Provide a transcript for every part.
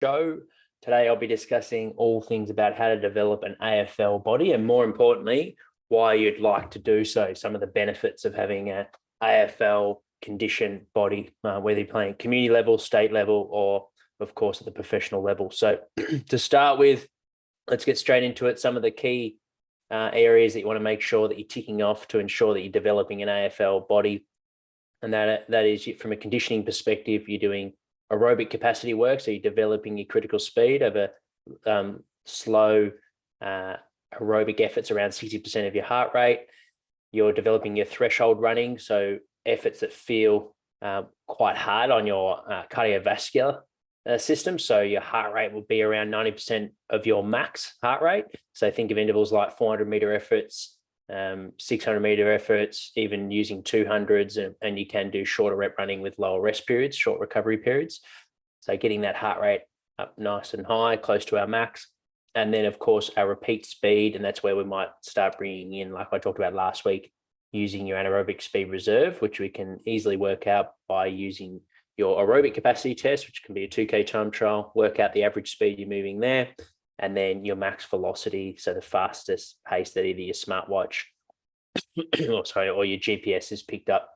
show. Today, I'll be discussing all things about how to develop an AFL body and, more importantly, why you'd like to do so. Some of the benefits of having an AFL conditioned body, whether you're playing community level, state level, or, of course, at the professional level. So, to start with, let's get straight into it. Some of the key areas that you want to make sure that you're ticking off to ensure that you're developing an AFL body. And that is, from a conditioning perspective, you're doing aerobic capacity work. So you're developing your critical speed over slow aerobic efforts around 60% of your heart rate. You're developing your threshold running. So efforts that feel quite hard on your cardiovascular system. So your heart rate will be around 90% of your max heart rate. So think of intervals like 400-meter efforts, 600-meter efforts, even using 200s, and you can do shorter rep running with lower rest periods, short recovery periods. So getting that heart rate up nice and high, close to our max. And then, of course, our repeat speed, and that's where we might start bringing in, like I talked about last week, using your anaerobic speed reserve, which we can easily work out by using your aerobic capacity test, which can be a 2K time trial, work out the average speed you're moving there, and then your max velocity, so the fastest pace that either your smartwatch or your GPS has picked up,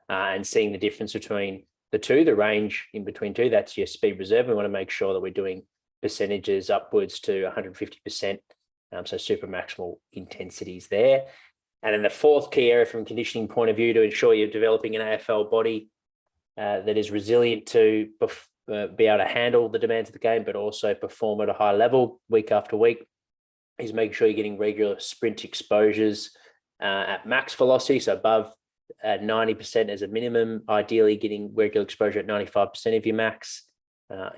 and seeing the difference between the two, the range in between two, that's your speed reserve. We want to make sure that we're doing percentages upwards to 150%, so super maximal intensities there. And then the fourth key area from a conditioning point of view to ensure you're developing an AFL body that is resilient to be able to handle the demands of the game, but also perform at a high level week after week, is making sure you're getting regular sprint exposures at max velocity, so above 90% as a minimum, ideally getting regular exposure at 95% of your max.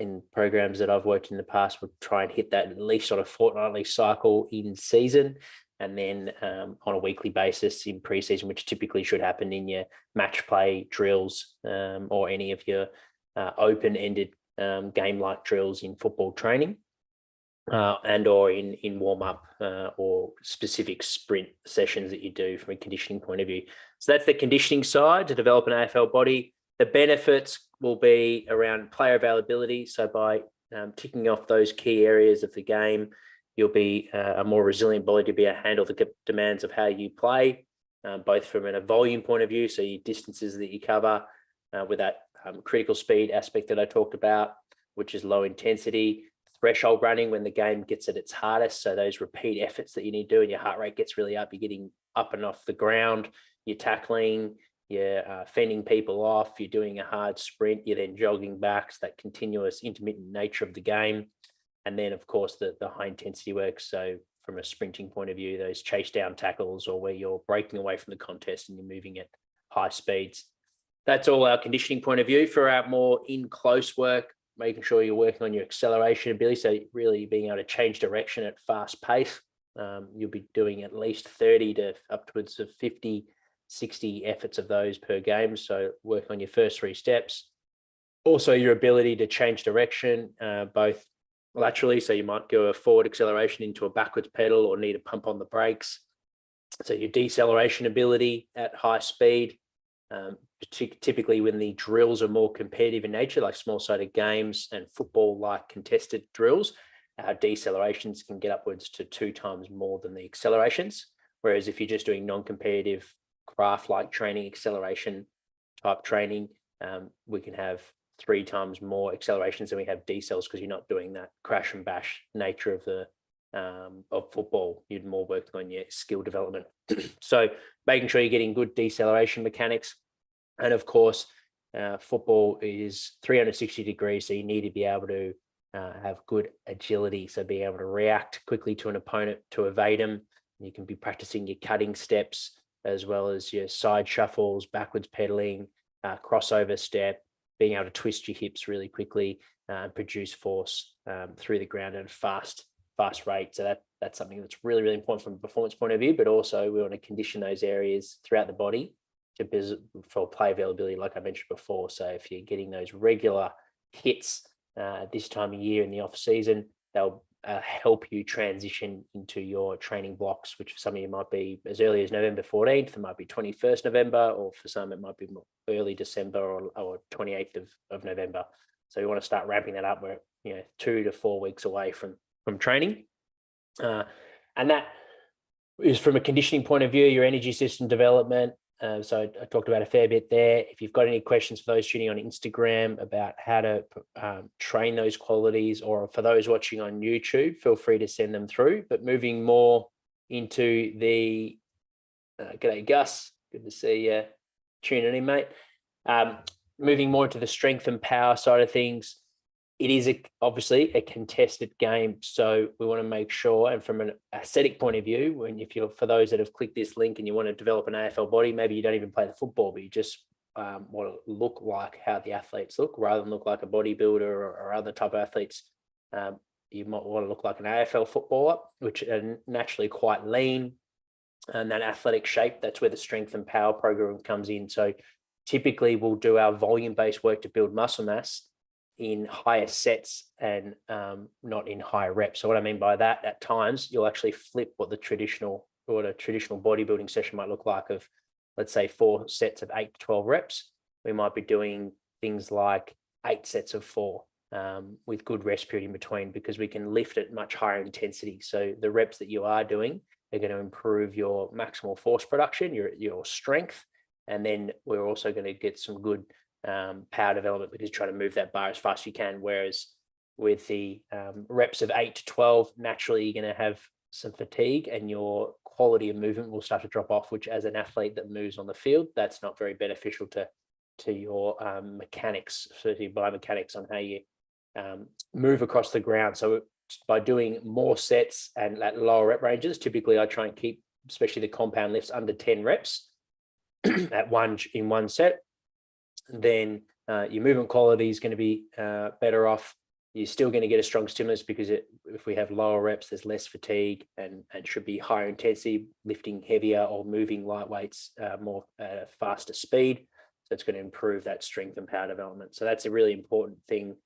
In programs that I've worked in the past, we'll try and hit that at least on a fortnightly cycle in season, and then on a weekly basis in preseason, which typically should happen in your match play drills or any of your open-ended game-like drills in football training, and or in warm-up or specific sprint sessions that you do from a conditioning point of view. So that's the conditioning side to develop an AFL body. The benefits will be around player availability. So by ticking off those key areas of the game, you'll be a more resilient body to be able to handle the demands of how you play, both from a volume point of view, so your distances that you cover with that critical speed aspect that I talked about, which is low intensity, threshold running when the game gets at its hardest, so those repeat efforts that you need to do and your heart rate gets really up, you're getting up and off the ground, you're tackling, you're fending people off, you're doing a hard sprint, you're then jogging back, so that continuous intermittent nature of the game. And then, of course, the high intensity work. So from a sprinting point of view, those chase down tackles, or where you're breaking away from the contest and you're moving at high speeds. That's all our conditioning point of view. For our more in close work, making sure you're working on your acceleration ability. So really being able to change direction at fast pace. You'll be doing at least 30 to upwards of 50, 60 efforts of those per game. So work on your first three steps. Also your ability to change direction, both laterally, so you might go a forward acceleration into a backwards pedal or need to pump on the brakes. So your deceleration ability at high speed, typically when the drills are more competitive in nature, like small-sided games and football-like contested drills, our decelerations can get upwards to 2 times more than the accelerations. Whereas if you're just doing non-competitive craft-like training, acceleration type training, we can have 3 times more accelerations than we have decels, because you're not doing that crash and bash nature of the of football. You're more working on your skill development. So making sure you're getting good deceleration mechanics. And of course, football is 360 degrees, so you need to be able to have good agility. So being able to react quickly to an opponent to evade them. You can be practicing your cutting steps, as well as your side shuffles, backwards pedaling, crossover step, being able to twist your hips really quickly and produce force through the ground at a fast rate. So that's something that's really, really important from a performance point of view, but also we want to condition those areas throughout the body for play availability, like I mentioned before. So if you're getting those regular hits this time of year in the off season, they'll help you transition into your training blocks, which for some of you might be as early as November 14th, it might be 21st November, or for some it might be early December or 28th of November. So you want to start ramping that up where 2 to 4 weeks away from training. And that is from a conditioning point of view, your energy system development. So I talked about a fair bit there. If you've got any questions for those tuning on Instagram about how to train those qualities, or for those watching on YouTube, feel free to send them through. But moving more into the, g'day Gus, good to see you tuning in, mate. Moving more to the strength and power side of things, it is obviously a contested game, so we want to make sure, and from an aesthetic point of view, for those that have clicked this link and you want to develop an AFL body, maybe you don't even play the football, but you just want to look like how the athletes look, rather than look like a bodybuilder or other type of athletes. You might want to look like an AFL footballer, which are naturally quite lean, and that athletic shape. That's where the strength and power program comes in. So typically we'll do our volume-based work to build muscle mass in higher sets and not in higher reps. So what I mean by that, at times you'll actually flip what a traditional bodybuilding session might look like, of, let's say, 4 sets of 8 to 12 reps. We might be doing things like 8 sets of 4 with good rest period in between, because we can lift at much higher intensity. So the reps that you are doing are going to improve your maximal force production, your strength, and then we're also going to get some good power development, because try to move that bar as fast as you can. Whereas with the reps of 8 to 12, naturally you're going to have some fatigue and your quality of movement will start to drop off, which, as an athlete that moves on the field, that's not very beneficial to your mechanics, so your biomechanics on how you move across the ground. So by doing more sets and at lower rep ranges, typically I try and keep, especially the compound lifts, under 10 reps in one set. Then your movement quality is going to be better off. You're still going to get a strong stimulus, because if we have lower reps, there's less fatigue, and should be higher intensity, lifting heavier or moving light weights more at a faster speed. So it's going to improve that strength and power development. So that's a really important thing.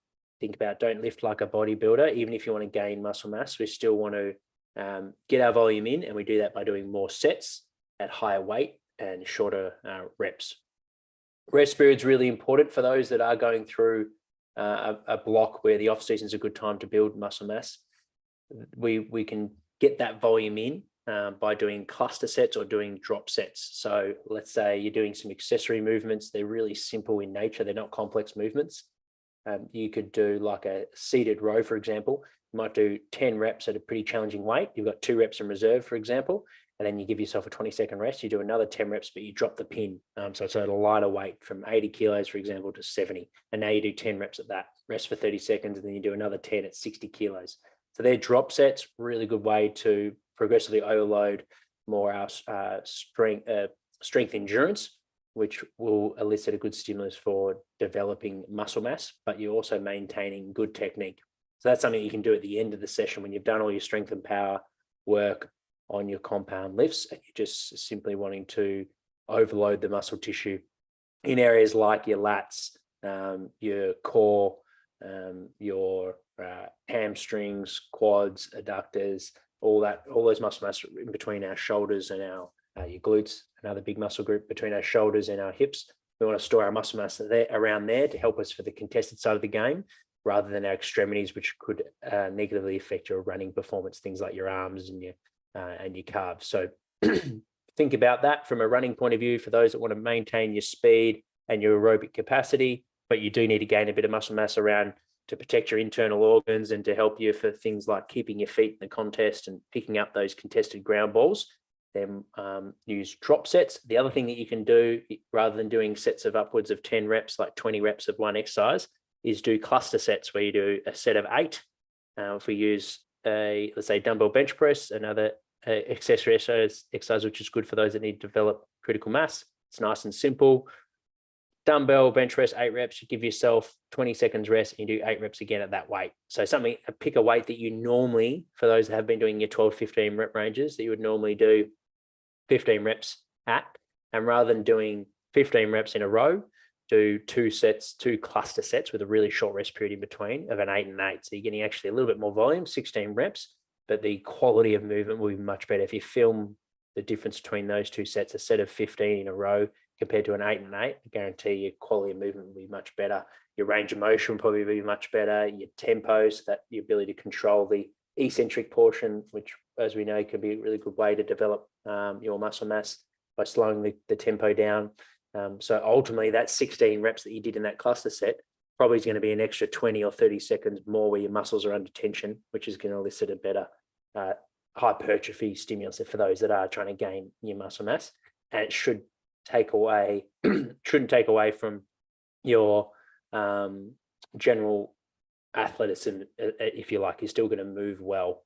Think about, don't lift like a bodybuilder. Even if you want to gain muscle mass, we still want to get our volume in, and we do that by doing more sets at higher weight and shorter reps. Rest period is really important for those that are going through a block where the off season is a good time to build muscle mass. We can get that volume in by doing cluster sets or doing drop sets. So let's say you're doing some accessory movements. They're really simple in nature. They're not complex movements. You could do like a seated row, for example. You might do 10 reps at a pretty challenging weight. You've got 2 reps in reserve, for example, and then you give yourself a 20-second rest. You do another 10 reps, but you drop the pin. So it's at a lighter weight, from 80 kilos, for example, to 70. And now you do 10 reps at that, rest for 30 seconds, and then you do another 10 at 60 kilos. So they're drop sets, really good way to progressively overload more our strength endurance, which will elicit a good stimulus for developing muscle mass, but you're also maintaining good technique. So that's something you can do at the end of the session when you've done all your strength and power work on your compound lifts, and you're just simply wanting to overload the muscle tissue in areas like your lats, your core, your hamstrings, quads, adductors, all those muscle mass in between our shoulders and your glutes, another big muscle group between our shoulders and our hips. We want to store our muscle mass around there to help us for the contested side of the game, rather than our extremities, which could negatively affect your running performance, things like your arms and your calves. So think about that from a running point of view for those that want to maintain your speed and your aerobic capacity, but you do need to gain a bit of muscle mass around to protect your internal organs and to help you for things like keeping your feet in the contest and picking up those contested ground balls. Then use drop sets. The other thing that you can do, rather than doing sets of upwards of 10 reps, like 20 reps of one exercise, is do cluster sets where you do a set of 8. If we use let's say dumbbell bench press, another accessory exercise, which is good for those that need to develop critical mass. It's nice and simple. Dumbbell bench press, 8 reps, you give yourself 20 seconds rest, and you do 8 reps again at that weight. So pick a weight that you normally, for those that have been doing your 12, 15 rep ranges, that you would normally do 15 reps at, and rather than doing 15 reps in a row, do 2 cluster sets with a really short rest period in between of an 8 and 8. So you're getting actually a little bit more volume, 16 reps, but the quality of movement will be much better. If you film the difference between those 2 sets, a set of 15 in a row compared to an 8 and 8. I guarantee your quality of movement will be much better. Your range of motion will probably be much better. Your tempo, so that the ability to control the eccentric portion, which, as we know, can be a really good way to develop your muscle mass by slowing the tempo down. So ultimately, that 16 reps that you did in that cluster set probably is going to be an extra 20 or 30 seconds more where your muscles are under tension, which is going to elicit a better hypertrophy stimulus for those that are trying to gain your muscle mass. And it shouldn't take away from your general athleticism, if you like. You're still going to move well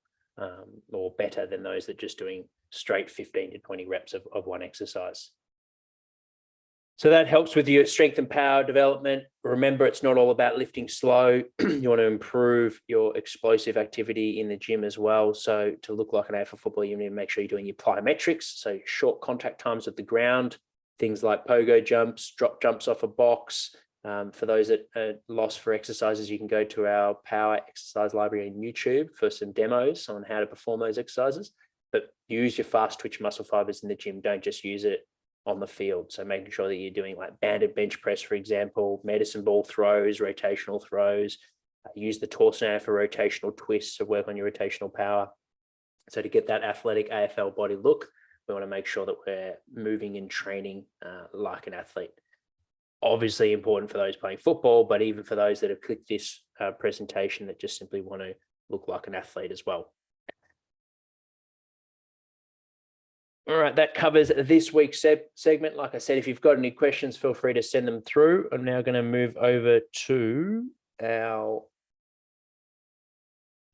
or better than those that just doing straight 15 to 20 reps of one exercise. So that helps with your strength and power development. Remember, it's not all about lifting slow. You want to improve your explosive activity in the gym as well. So to look like an AFL footballer, you need to make sure you're doing your plyometrics, so short contact times with the ground, things like pogo jumps, drop jumps off a box. For those that are lost for exercises, you can go to our power exercise library on YouTube for some demos on how to perform those exercises. But use your fast twitch muscle fibers in the gym. Don't just use it on the field. So making sure that you're doing like banded bench press, for example, medicine ball throws, rotational throws, use the torso for rotational twists to work on your rotational power. So to get that athletic AFL body look, we want to make sure that we're moving and training like an athlete. Obviously important for those playing football, but even for those that have clicked this presentation that just simply want to look like an athlete as well. All right, that covers this week's segment. Like I said, if you've got any questions, feel free to send them through. I'm now going to move over to our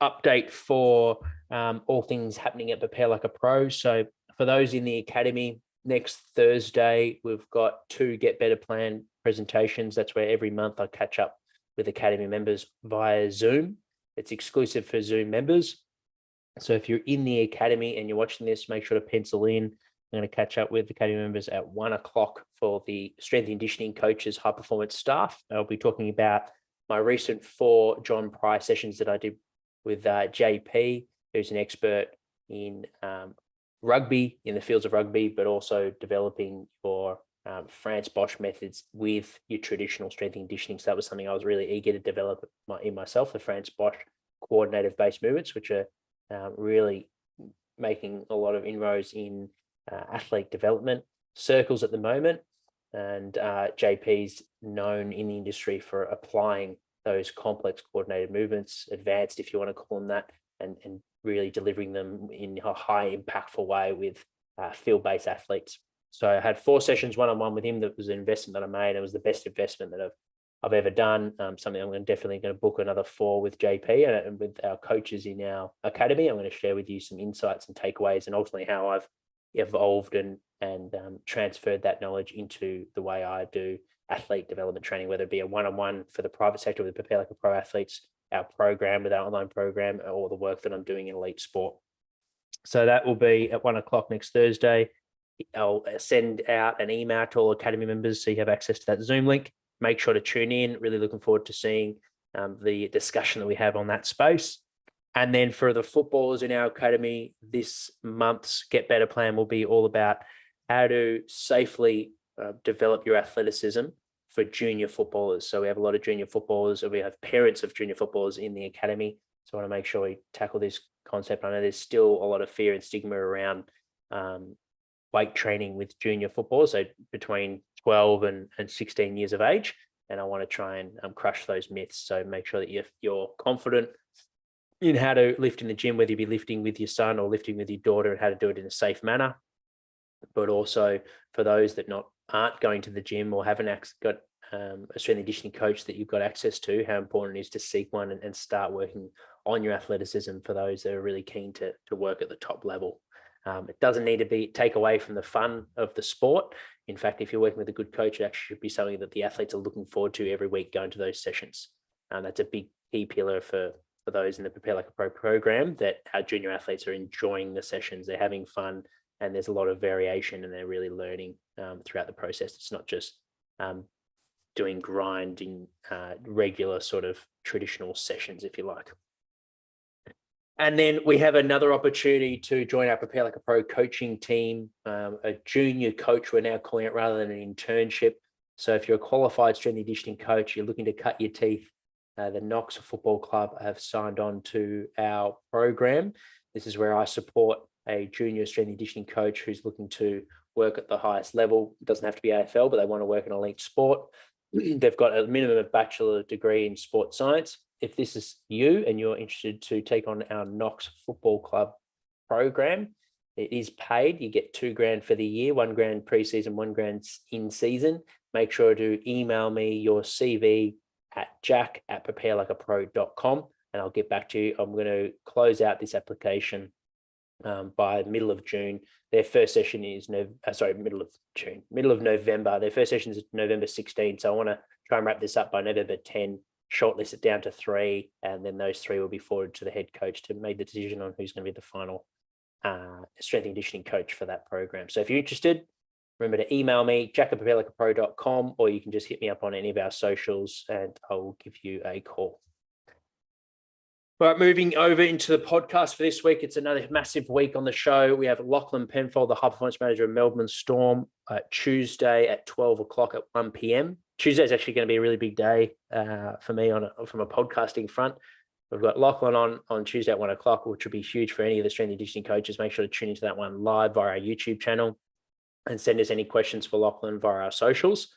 update for all things happening at Prepare Like a Pro. So for those in the academy, next Thursday, we've got 2 Get Better Plan presentations. That's where every month I catch up with academy members via Zoom. It's exclusive for Zoom members. So if you're in the academy and you're watching this, make sure to pencil in. I'm going to catch up with academy members at 1 o'clock for the strength and conditioning coaches, high performance staff. I'll be talking about my recent 4 John Pry sessions that I did with JP, who's an expert in rugby, in the fields of rugby, but also developing your France Bosch methods with your traditional strength and conditioning. So that was something I was really eager to develop in myself, the France Bosch coordinative based movements, which are really making a lot of inroads in athlete development circles at the moment. And JP's known in the industry for applying those complex coordinated movements, advanced, if you want to call them that, and really delivering them in a high impactful way with field-based athletes. So I had 4 sessions one-on-one with him. That was an investment that I made. It was the best investment that I've ever done. Something I'm definitely going to book another 4 with JP and with our coaches in our academy. I'm going to share with you some insights and takeaways, and ultimately how I've evolved and transferred that knowledge into the way I do athlete development training, whether it be a one-on-one for the private sector with Prepare Like a Pro athletes, our program with our online program, or the work that I'm doing in elite sport. So that will be at 1 o'clock next Thursday. I'll send out an email to all academy members so you have access to that Zoom link. Make sure to tune in. Really looking forward to seeing the discussion that we have on that space. And then for the footballers in our academy, this month's Get Better Plan will be all about how to safely develop your athleticism for junior footballers. So we have a lot of junior footballers, or we have parents of junior footballers in the academy. So I want to make sure we tackle this concept. I know there's still a lot of fear and stigma around weight training with junior footballers, so between 12 and 16 years of age. And I want to try and crush those myths. So make sure that you're confident in how to lift in the gym, whether you be lifting with your son or lifting with your daughter, and how to do it in a safe manner. But also for those that aren't going to the gym or haven't got a strength and conditioning coach that you've got access to, how important it is to seek one and start working on your athleticism for those that are really keen to work at the top level. It doesn't need to take away from the fun of the sport. In fact, if you're working with a good coach, it actually should be something that the athletes are looking forward to every week, going to those sessions. That's a big key pillar for those in the Prepare Like a Pro program, that our junior athletes are enjoying the sessions, they're having fun, and there's a lot of variation, and they're really learning throughout the process. It's not just doing grinding, regular sort of traditional sessions, if you like. And then we have another opportunity to join our Prepare Like a Pro coaching team, a junior coach, we're now calling it, rather than an internship. So if you're a qualified strength and conditioning coach, you're looking to cut your teeth, the Knox Football Club have signed on to our program. This is where I support a junior strength and conditioning coach who's looking to work at the highest level. It doesn't have to be AFL, but they want to work in elite sport. They've got a minimum of bachelor degree in sports science. If this is you and you're interested to take on our Knox Football Club program, it is paid. You get $2,000 for the year, $1,000 pre-season, $1,000 in season. Make sure to email me your CV at jack@preparelikeapro.com and I'll get back to you. I'm going to close out this application by middle of June. Their first session is middle of November. Their first session is November 16th. So I want to try and wrap this up by November 10, shortlist it down to 3, and then those 3 will be forwarded to the head coach to make the decision on who's going to be the final strength and conditioning coach for that program. So if you're interested, remember to email me, jack@preparelikeapro.com, or you can just hit me up on any of our socials and I will give you a call. All right, moving over into the podcast for this week. It's another massive week on the show. We have Lachlan Penfold, the high performance manager of Melbourne Storm, Tuesday at 12 o'clock at 1 p.m. Tuesday is actually going to be a really big day for me from a podcasting front. We've got Lachlan on Tuesday at 1 o'clock, which will be huge for any of the strength and conditioning coaches. Make sure to tune into that one live via our YouTube channel and send us any questions for Lachlan via our socials.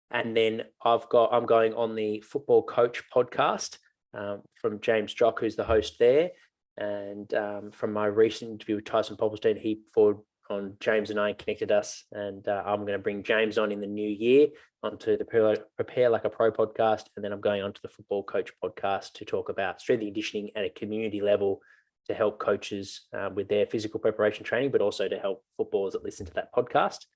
And then I'm going on the Football Coach podcast from James Jock, who's the host there. And from my recent interview with Tyson Popplestein, he forwarded on James and I connected us. And I'm going to bring James on in the new year onto the Prepare Like a Pro podcast. And then I'm going on to the Football Coach podcast to talk about strength and conditioning at a community level to help coaches with their physical preparation training, but also to help footballers that listen to that podcast.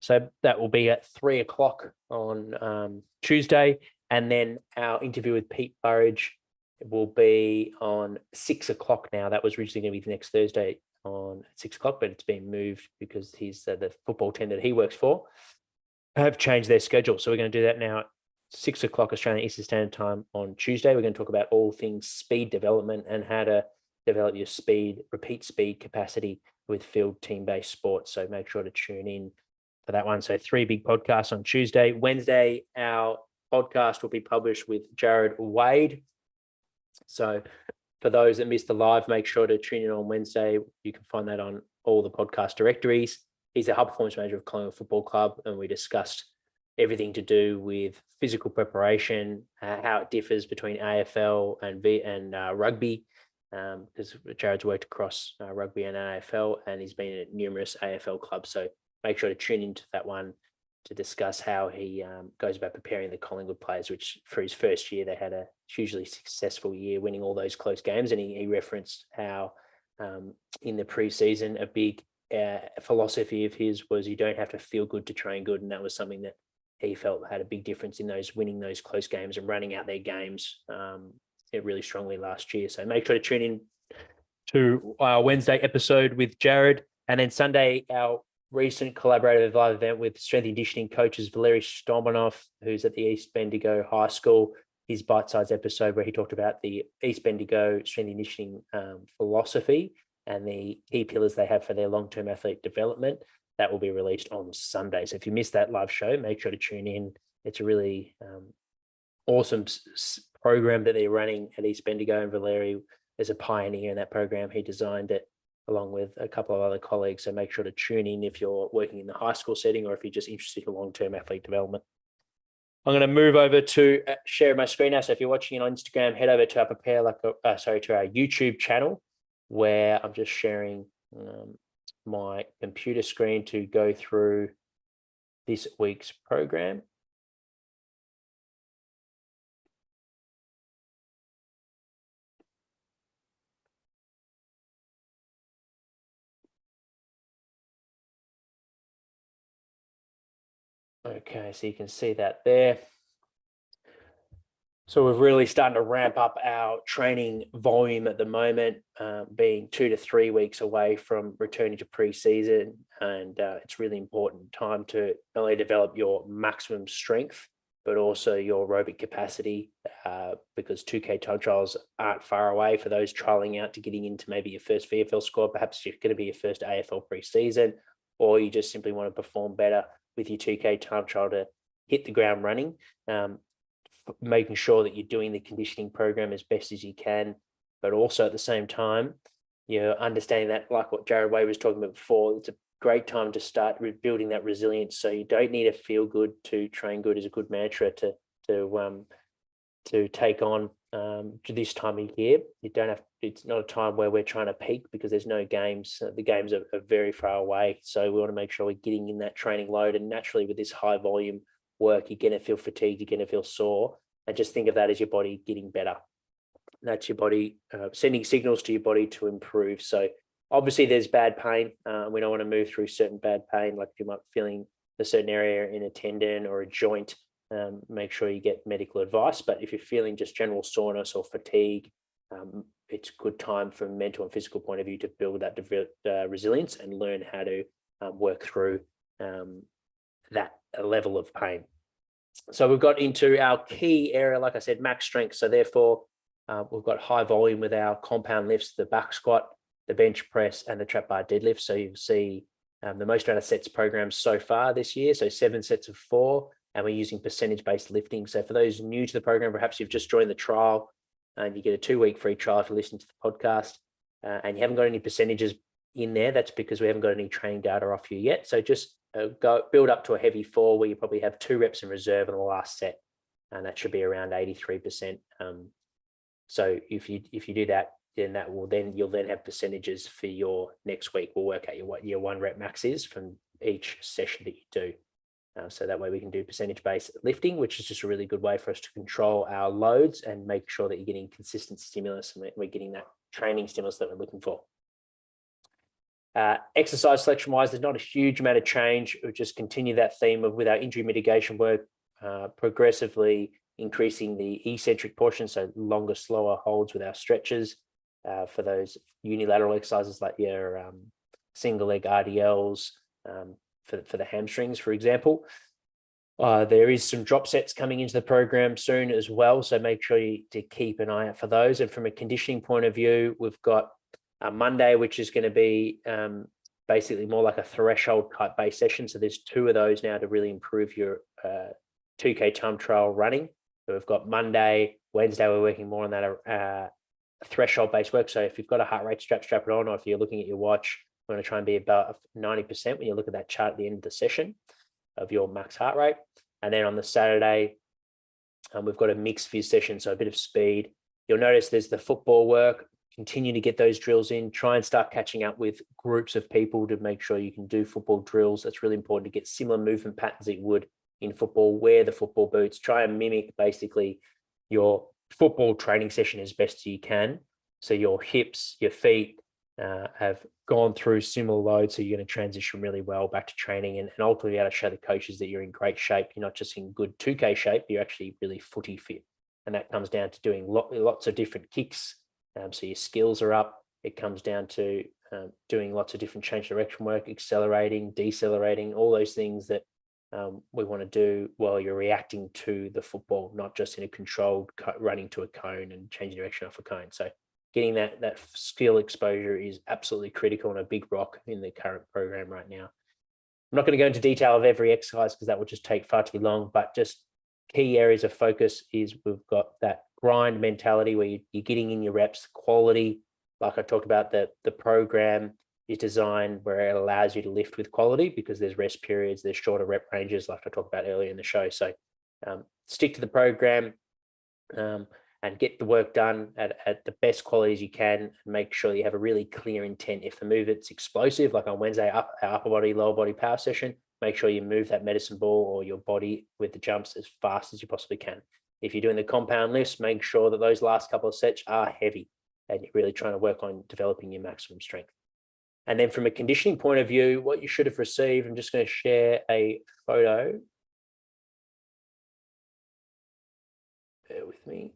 So that will be at 3 o'clock on Tuesday. And then our interview with Pete Burridge will be on 6 o'clock now. That was originally going to be next Thursday on 6 o'clock, but it's been moved because he's the football team that he works for have changed their schedule. So we're going to do that now at 6 o'clock Australian Eastern Standard Time on Tuesday. We're going to talk about all things speed development and how to develop your repeat speed capacity with field team-based sports. So make sure to tune in for that one. So 3 big podcasts on Tuesday. Wednesday, our podcast will be published with Jared Wade. So for those that missed the live, make sure to tune in on Wednesday. You can find that on all the podcast directories. He's the high performance manager of Collingwood Football Club, and we discussed everything to do with physical preparation, how it differs between AFL and rugby, because Jared's worked across rugby and AFL, and he's been at numerous AFL clubs. So make sure to tune into that one to discuss how he goes about preparing the Collingwood players, which for his first year, they had a hugely successful year, winning all those close games. And he referenced how in the preseason, a big philosophy of his was you don't have to feel good to train good. And that was something that he felt had a big difference in winning those close games and running out their games really strongly last year. So make sure to tune in to our Wednesday episode with Jared. And then Sunday, our recent collaborative live event with strength and conditioning coaches Valery Stomanov, who's at the East Bendigo High School. His bite-sized episode where he talked about the East Bendigo strength and conditioning philosophy and the key pillars they have for their long-term athlete development. That will be released on Sunday. So if you missed that live show, make sure to tune in. It's a really awesome program that they're running at East Bendigo, and Valery is a pioneer in that program. He designed it along with a couple of other colleagues. So make sure to tune in if you're working in the high school setting or if you're just interested in long-term athlete development. I'm going to move over to share my screen now. So if you're watching on Instagram, head over to our to our YouTube channel, where I'm just sharing my computer screen to go through this week's program. Okay, so you can see that there. So we're really starting to ramp up our training volume at the moment, being 2 to 3 weeks away from returning to pre-season. And it's really important time to not only develop your maximum strength, but also your aerobic capacity, because 2K time trials aren't far away for those trialing out to getting into maybe your first VFL squad. Perhaps you're going to be your first AFL pre-season, or you just simply want to perform better with your 2K time trial to hit the ground running, making sure that you're doing the conditioning program as best as you can, but also at the same time, you're understanding that, like what Jared Way was talking about before, it's a great time to start building that resilience. So you don't need to feel good to train good is a good mantra to take on to this time of year. You don't have. It's not a time where we're trying to peak because there's no games. The games are very far away, so we want to make sure we're getting in that training load. And naturally, with this high volume work, you're going to feel fatigued. You're going to feel sore, and just think of that as your body getting better. That's your body sending signals to your body to improve. So obviously there's bad pain. We don't want to move through certain bad pain, like if you might be feeling a certain area in a tendon or a joint, make sure you get medical advice. But if you're feeling just general soreness or fatigue, it's a good time from a mental and physical point of view to build that resilience and learn how to work through that level of pain. So we've got into our key area, like I said, max strength. So therefore, we've got high volume with our compound lifts, the back squat, the bench press, and the trap bar deadlift. So you'll see the most amount of sets programs so far this year. So 7 sets of 4, and we're using percentage-based lifting. So for those new to the program, perhaps you've just joined the trial and you get a 2-week free trial if you listen to the podcast, and you haven't got any percentages in there. That's because we haven't got any training data off you yet. So just go build up to a heavy 4 where you probably have 2 reps in reserve in the last set, and that should be around 83%. So if you do that, then you'll then have percentages for your next week. We'll work out what your 1 rep max is from each session that you do. So that way we can do percentage-based lifting, which is just a really good way for us to control our loads and make sure that you're getting consistent stimulus and we're getting that training stimulus that we're looking for. Exercise selection-wise, there's not a huge amount of change. We'll just continue that theme of, with our injury mitigation work, progressively increasing the eccentric portion, so longer, slower holds with our stretches for those unilateral exercises like your single leg RDLs for the hamstrings, for example. There is some drop sets coming into the program soon as well, so make sure to keep an eye out for those. And from a conditioning point of view, we've got Monday, which is going to be basically more like a threshold type base session. So there's 2 of those now to really improve your 2K time trial running. So we've got Monday, Wednesday, we're working more on that threshold based work. So if you've got a heart rate strap it on, or if you're looking at your watch, we're going to try and be about 90% when you look at that chart at the end of the session of your max heart rate. And then on the Saturday, we've got a mixed phys session, so a bit of speed. You'll notice there's the football work. Continue to get those drills in. Try and start catching up with groups of people to make sure you can do football drills. That's really important to get similar movement patterns that you would in football. Wear the football boots. Try and mimic basically your football training session as best as you can. So your hips, your feet have gone through similar loads. So you're going to transition really well back to training and ultimately be able to show the coaches that you're in great shape. You're not just in good 2K shape, you're actually really footy fit. And that comes down to doing lots of different kicks. So your skills are up. It comes down to doing lots of different change direction work, accelerating, decelerating, all those things that we want to do while you're reacting to the football, not just in a controlled running to a cone and changing direction off a cone. So getting that skill exposure is absolutely critical and a big rock in the current program right now. I'm not going to go into detail of every exercise because that would just take far too long, but just key areas of focus is we've got that grind mentality where you're getting in your reps, quality. Like I talked about, the program is designed where it allows you to lift with quality because there's rest periods, there's shorter rep ranges like I talked about earlier in the show. So stick to the program and get the work done at the best quality as you can, and make sure you have a really clear intent. If the movement's explosive, like on Wednesday, our upper body, lower body power session, make sure you move that medicine ball or your body with the jumps as fast as you possibly can. If you're doing the compound lifts, make sure that those last couple of sets are heavy and you're really trying to work on developing your maximum strength. And then from a conditioning point of view, what you should have received, I'm just going to share a photo. Bear with me.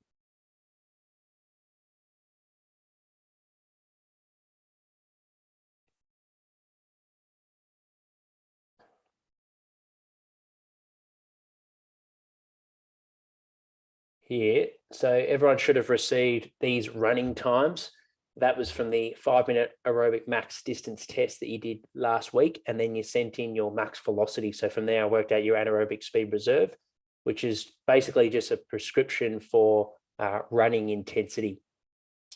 here. So everyone should have received these running times. That was from the 5-minute aerobic max distance test that you did last week. And then you sent in your max velocity. So from there, I worked out your anaerobic speed reserve, which is basically just a prescription for running intensity,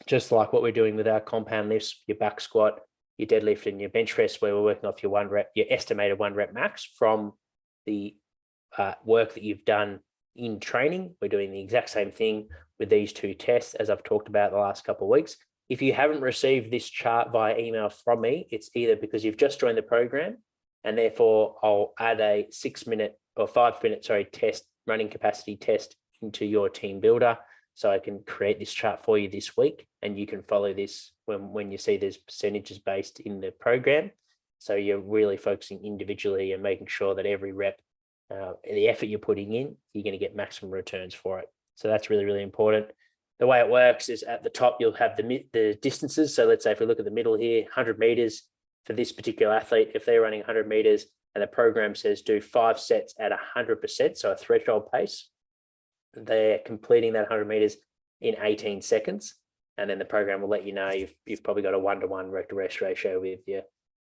just like what we're doing with our compound lifts, your back squat, your deadlift, and your bench press, where we're working off your estimated 1 rep max from the work that you've done in training. We're doing the exact same thing with these two tests, as I've talked about the last couple of weeks. If you haven't received this chart via email from me, it's either because you've just joined the program, and therefore I'll add a 6-minute or 5-minute, test, running capacity test into your team builder. So I can create this chart for you this week, and you can follow this when you see there's percentages based in the program. So you're really focusing individually and making sure that every rep, the effort you're putting in, you're going to get maximum returns for it. So that's really, really important. The way it works is at the top, you'll have the distances. So let's say if we look at the middle here, 100 meters for this particular athlete, if they're running 100 meters and the program says do 5 sets at 100%, so a threshold pace, they're completing that 100 meters in 18 seconds. And then the program will let you know you've probably got a 1-to-1 rec to rest ratio with your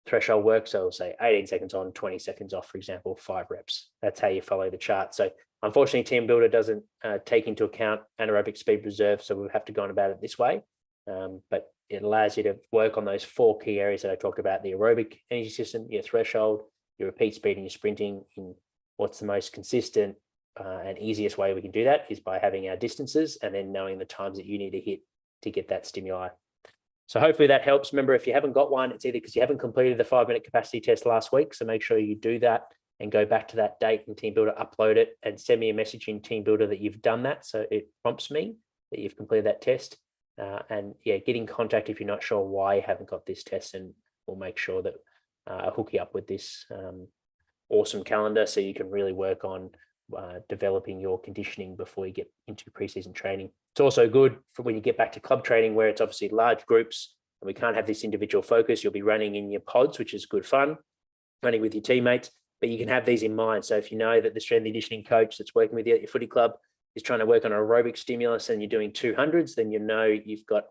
threshold work. So it'll say 18 seconds on, 20 seconds off, for example, 5 reps. That's how you follow the chart. So unfortunately, Team Builder doesn't take into account anaerobic speed reserve. So we'll have to go on about it this way. But it allows you to work on those 4 key areas that I talked about: the aerobic energy system, your threshold, your repeat speed, and your sprinting. In what's the most consistent and easiest way we can do that is by having our distances and then knowing the times that you need to hit to get that stimuli. So hopefully that helps. Remember, if you haven't got one, it's either because you haven't completed the 5-minute capacity test last week. So make sure you do that and go back to that date in Team Builder, upload it, and send me a message in Team Builder that you've done that. So it prompts me that you've completed that test. And yeah, get in contact if you're not sure why you haven't got this test, and we'll make sure that I'll hook you up with this awesome calendar so you can really work on developing your conditioning before you get into preseason training. It's also good for when you get back to club training, where it's obviously large groups and we can't have this individual focus. You'll be running in your pods, which is good fun, running with your teammates, but you can have these in mind. So if you know that the strength and conditioning coach that's working with you at your footy club is trying to work on aerobic stimulus and you're doing 200s, then you know you've got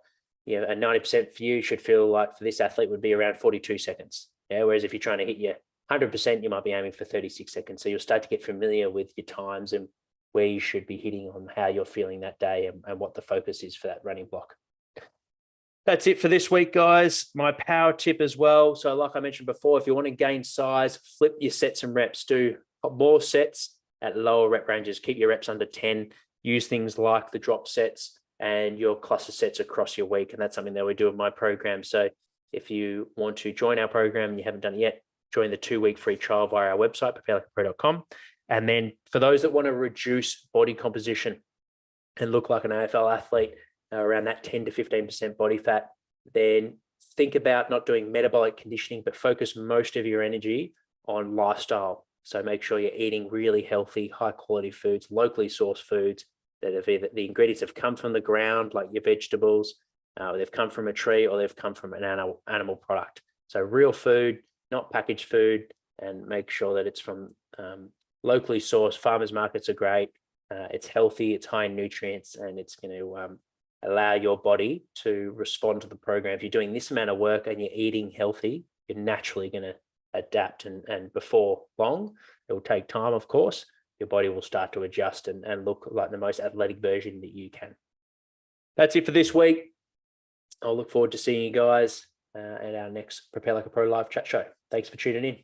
a 90% for you should feel like for this athlete would be around 42 seconds. Yeah. Whereas if you're trying to hit your 100%, you might be aiming for 36 seconds. So you'll start to get familiar with your times and where you should be hitting on how you're feeling that day and what the focus is for that running block. That's it for this week, guys. My power tip as well. So like I mentioned before, if you want to gain size, flip your sets and reps. Do more sets at lower rep ranges. Keep your reps under 10. Use things like the drop sets and your cluster sets across your week. And that's something that we do in my program. So if you want to join our program and you haven't done it yet, join the 2-week free trial via our website, preparelikeapro.com. And then for those that want to reduce body composition and look like an AFL athlete, around that 10 to 15% body fat, then think about not doing metabolic conditioning, but focus most of your energy on lifestyle. So make sure you're eating really healthy, high quality foods, locally sourced foods that have either the ingredients have come from the ground, like your vegetables, or they've come from a tree, or they've come from an animal product. So real food, not packaged food, and make sure that it's from locally sourced. Farmers markets are great. It's healthy, it's high in nutrients, and it's going to allow your body to respond to the program. If you're doing this amount of work and you're eating healthy, you're naturally going to adapt. And before long, it will take time, of course, your body will start to adjust and look like the most athletic version that you can. That's it for this week. I'll look forward to seeing you guys at our next Prepare Like a Pro live chat show. Thanks for tuning in.